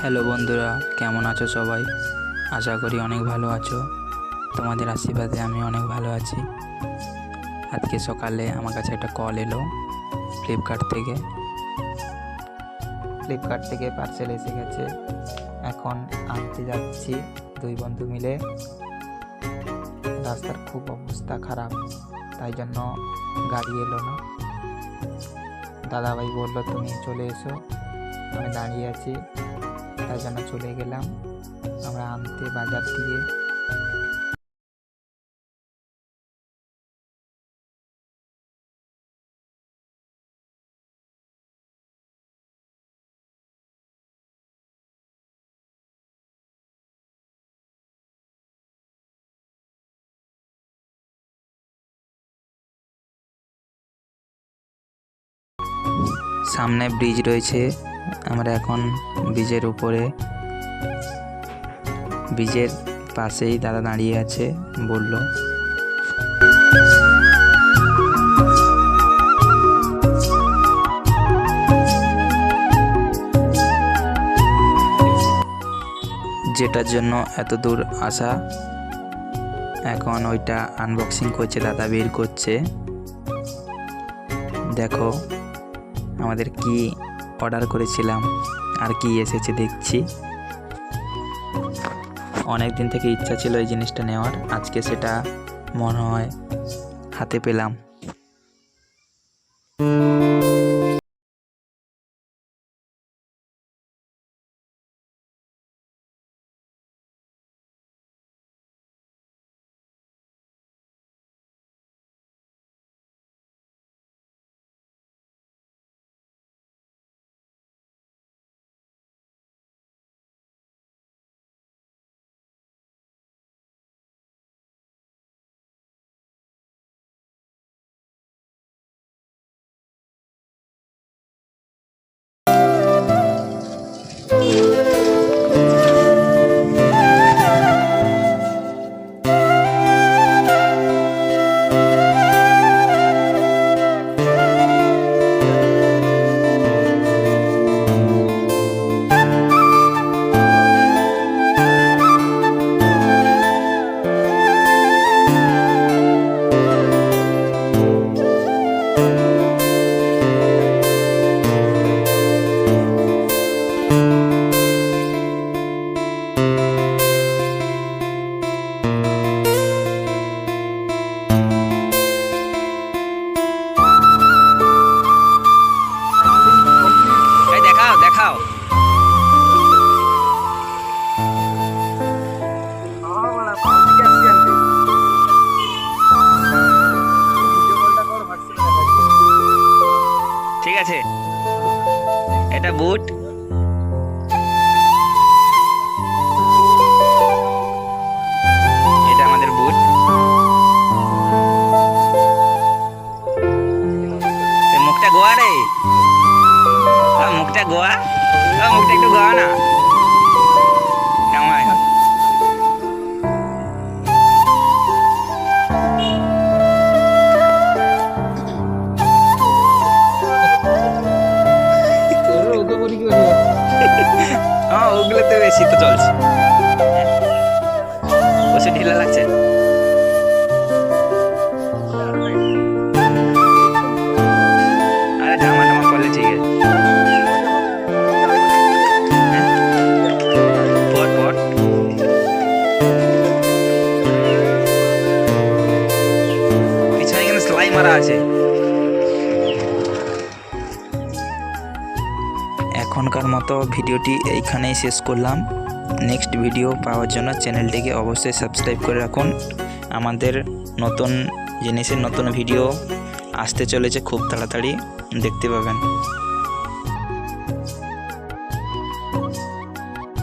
Hello বন্ধুরা, কেমন আছো সবাই? আশা করি অনেক ভালো আছো। তোমাদের আশীর্বাদে আমি অনেক ভালো আছি। আজকে সকালে আমার কাছে একটা কল এলো ফ্লিপকার্ট থেকে পার্সেল এসে গেছে। এখন আনতে যাচ্ছি দুই বন্ধু মিলে। রাস্তার খুব অবস্থা খারাপ, তাই জন্য গাড়ি এলো না। দাদাভাই বললো তুমি চলে এসো, আমি দাঁড়িয়ে আছি, তাই জন্য চলে গেলাম আমরা আনতে বাজার থেকে। সামনে ব্রিজ রয়েছে, আমরা এখন ব্রিজের উপরে। ব্রিজের পাশেই দাদা দাঁড়িয়ে আছে, বলল যেটার জন্য এত দূর আসা। এখন ওইটা আনবক্সিং করছে দাদা, বের করছে। দেখো আমাদের কি অর্ডার করেছিলাম আর কি এসেছে দেখছি। অনেক দিন থেকে ইচ্ছা ছিল এই জিনিসটা নেওয়ার, আজকে সেটা মনে হয় হাতে পেলাম। দেখাও ঠিক আছে, এটা বুট। এটা আমাদের বুট। মুখটা গোয়া রে, মুখটা গোয়া, মুখটা একটু গোয়া না কেমন? ওগুলোতে বেশি তো চলছে, বসে ঢিলা লাগছে। আরে জামা টামা পরলে ঠিক আছে। পিছনে কিন্তু সেলাই মারা আছে। এখনকার মতো ভিডিওটি এইখানেই শেষ করলাম। নেক্সট ভিডিও পাওয়ার জন্য চ্যানেলটিকে অবশ্যই সাবস্ক্রাইব করে রাখুন। আমাদের নতুন জিনিসের নতুন ভিডিও আসতে চলেছে, খুব তাড়াতাড়ি দেখতে পাবেন।